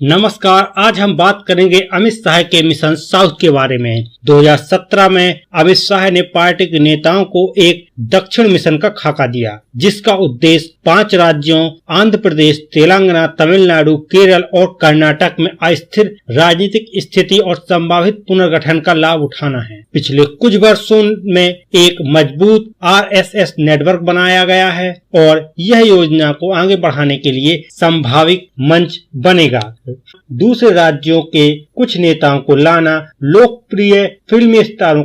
नमस्कार। आज हम बात करेंगे अमित शाह के मिशन साउथ के बारे में। 2017 में अमित शाह ने पार्टी के नेताओं को एक दक्षिण मिशन का खाका दिया, जिसका उद्देश्य 5 राज्यों आंध्र प्रदेश, तेलंगाना, तमिलनाडु, केरल और कर्नाटक में अस्थिर राजनीतिक स्थिति और संभावित पुनर्गठन का लाभ उठाना है। पिछले कुछ वर्षों में एक मजबूत आरएसएस नेटवर्क बनाया गया है और यह योजना को आगे बढ़ाने के लिए संभावित मंच बनेगा। दूसरे राज्यों के कुछ नेताओं को लाना, लोकप्रिय फिल्मी सितारों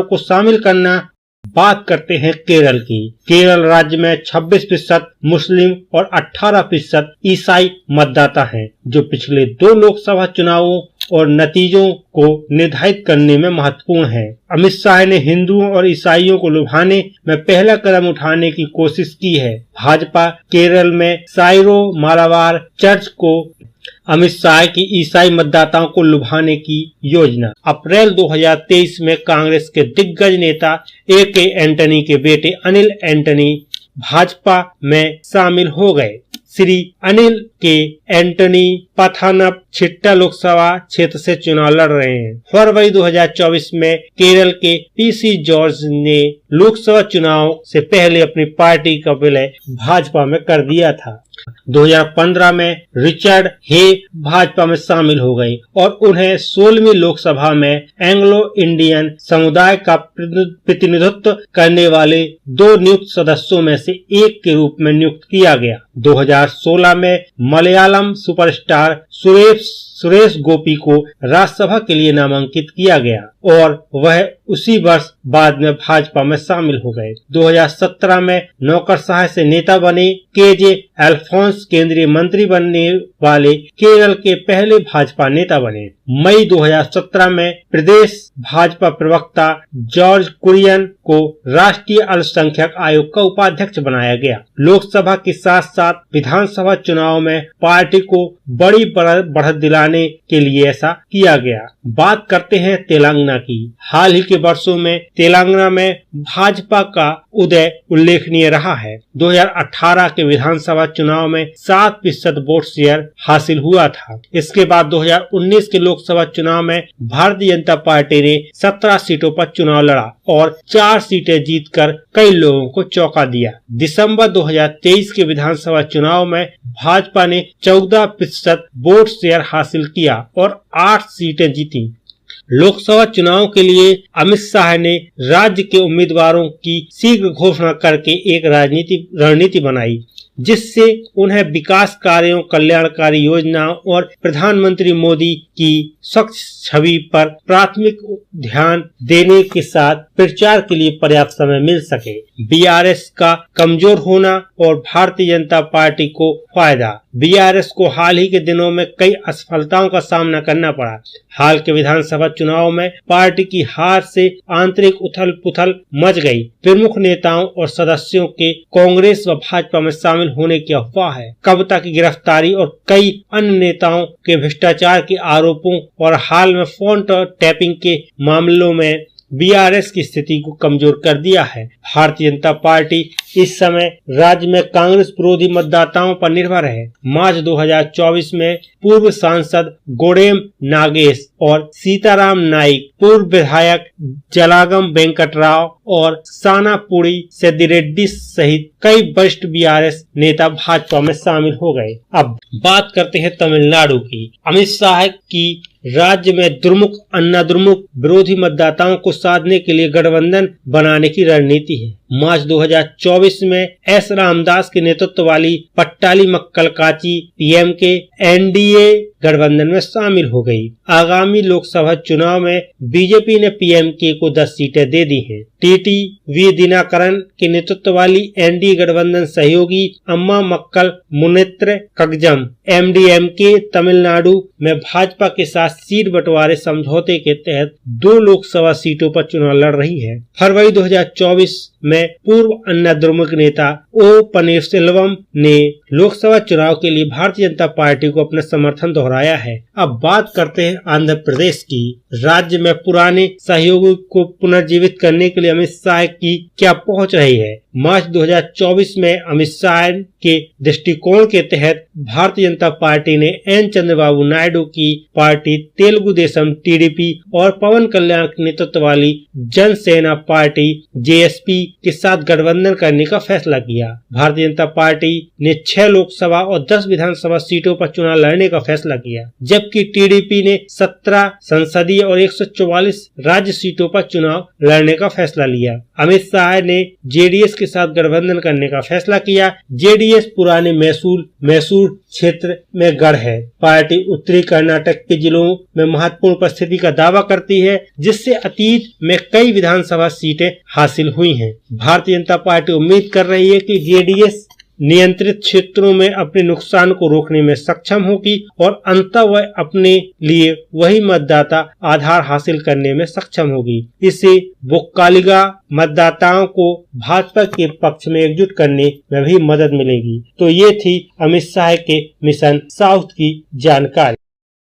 को शामिल करना। बात करते हैं केरल की। केरल राज्य में 26% मुस्लिम और 18% ईसाई मतदाता हैं, जो पिछले 2 लोकसभा चुनावों और नतीजों को निर्धारित करने में महत्वपूर्ण है। अमित शाह ने हिंदुओं और ईसाइयों को लुभाने में पहला कदम उठाने की कोशिश की है। भाजपा केरल में साइरो मालाबार चर्च को अमित शाह की ईसाई मतदाताओं को लुभाने की योजना। अप्रैल 2023 में कांग्रेस के दिग्गज नेता ए.के. एंटनी के बेटे अनिल एंटनी भाजपा में शामिल हो गए। श्री अनिल के एंटनी पथानमथिट्टा लोकसभा क्षेत्र से चुनाव लड़ रहे हैं। फरवरी 2024 में केरल के पीसी जॉर्ज ने लोकसभा चुनाव से पहले अपनी पार्टी का विलय भाजपा में कर दिया था। 2015 में रिचर्ड हे भाजपा में शामिल हो गए और उन्हें 16वीं लोकसभा में एंग्लो इंडियन समुदाय का प्रतिनिधित्व करने वाले 2 नियुक्त सदस्यों में से एक के रूप में नियुक्त किया गया। 2016 में मलयालम सुपरस्टार सुरेश गोपी को राज्यसभा के लिए नामांकित किया गया और वह उसी वर्ष बाद में भाजपा में शामिल हो गए। 2017 में नौकरशाह से नेता बने के.जे. अल्फोंस केंद्रीय मंत्री बनने वाले केरल के पहले भाजपा नेता बने। मई 2017 में प्रदेश भाजपा प्रवक्ता जॉर्ज कुरियन को राष्ट्रीय अल्पसंख्यक आयोग का उपाध्यक्ष बनाया गया। लोकसभा के साथ साथ विधानसभा चुनाव में पार्टी को बड़ी बढ़त दिलाने के लिए ऐसा किया गया। बात करते हैं तेलंगाना की। हाल ही के वर्षों में तेलंगाना में भाजपा का उदय उल्लेखनीय रहा है। 2018 के विधानसभा चुनाव में 7% वोट शेयर हासिल हुआ था। इसके बाद 2019 के लोकसभा चुनाव में भारतीय जनता पार्टी ने 17 सीटों पर चुनाव लड़ा और 4 सीटें जीतकर कई लोगों को चौंका दिया। दिसंबर 2023 के विधानसभा चुनाव में भाजपा ने 14% वोट शेयर हासिल किया और 8 सीटें जीती। लोकसभा चुनाव के लिए अमित शाह ने राज्य के उम्मीदवारों की शीघ्र घोषणा करके एक रणनीति बनाई, जिससे उन्हें विकास कार्यों, कल्याणकारी योजनाओं और प्रधानमंत्री मोदी की स्वच्छ छवि पर प्राथमिक ध्यान देने के साथ प्रचार के लिए पर्याप्त समय मिल सके। बीआरएस का कमजोर होना और भारतीय जनता पार्टी को फायदा। बीआरएस को हाल ही के दिनों में कई असफलताओं का सामना करना पड़ा। हाल के विधानसभा चुनाव में पार्टी की हार से आंतरिक उथल पुथल मच गई। प्रमुख नेताओं और सदस्यों के कांग्रेस व भाजपा में शामिल होने की अफवाह है। कविता की गिरफ्तारी और कई अन्य नेताओं के भ्रष्टाचार के आरोपों और हाल में फोन टैपिंग के मामलों में बीआरएस की स्थिति को कमजोर कर दिया है। भारतीय जनता पार्टी इस समय राज्य में कांग्रेस विरोधी मतदाताओं पर निर्भर है। मार्च 2024 में पूर्व सांसद गोडेम नागेश और सीताराम नाइक, पूर्व विधायक जलागम वेंकटराव और सानापुरी सेद्दिरेड्डी सहित कई वरिष्ठ बीआरएस नेता भाजपा में शामिल हो गए। अब बात करते हैं तमिलनाडु की। अमित शाह की राज्य में अन्ना द्रमुक विरोधी मतदाताओं को साधने के लिए गठबंधन बनाने की रणनीति है। मार्च 2024 में एस रामदास के नेतृत्व वाली पट्टाली मक्कल काची पीएमके एनडीए गठबंधन में शामिल हो गई। आगामी लोकसभा चुनाव में बीजेपी ने पीएमके को 10 सीटें दे दी हैं। टीटी वी दिनाकरन के नेतृत्व वाली एनडीए गठबंधन सहयोगी अम्मा मक्कल मुनेत्र कगजम एमडीएमके तमिलनाडु में भाजपा के साथ सीट बंटवारे समझौते के तहत 2 लोकसभा सीटों पर चुनाव लड़ रही है। फरवरी 2024 में पूर्व अन्ना द्रमुक नेता ओ पनीरसेल्वम ने लोकसभा चुनाव के लिए भारतीय जनता पार्टी को अपना समर्थन दोहराया है। अब बात करते हैं आंध्र प्रदेश की। राज्य में पुराने सहयोगी को पुनर्जीवित करने के लिए अमित शाह की क्या पहुंच रही है। मार्च 2024 में अमित शाह के दृष्टिकोण के तहत भारतीय जनता पार्टी ने एन चंद्रबाबू नायडू की पार्टी तेलुगु देशम टीडीपी और पवन कल्याण के नेतृत्व वाली जनसेना पार्टी जेएसपी के साथ गठबंधन करने का फैसला किया। भारतीय जनता पार्टी ने 6 लोकसभा और 10 विधानसभा सीटों पर चुनाव लड़ने का फैसला किया, जबकि टीडीपी ने 17 संसदीय और 144 राज्य सीटों पर चुनाव लड़ने का फैसला लिया। अमित शाह ने जेडीएस के साथ गठबंधन करने का फैसला किया। जेडीएस पुराने मैसूर क्षेत्र में गढ़ है। पार्टी उत्तरी कर्नाटक के जिलों में महत्वपूर्ण उपस्थिति का दावा करती है, जिससे अतीत में कई विधानसभा सीटें हासिल हुई हैं। भारतीय जनता पार्टी उम्मीद कर रही है कि जेडीएस नियंत्रित क्षेत्रों में अपने नुकसान को रोकने में सक्षम होगी और अंततः वह अपने लिए वही मतदाता आधार हासिल करने में सक्षम होगी। इससे वोक्कालिगा मतदाताओं को भाजपा के पक्ष में एकजुट करने में भी मदद मिलेगी। तो ये थी अमित शाह के मिशन साउथ की जानकारी।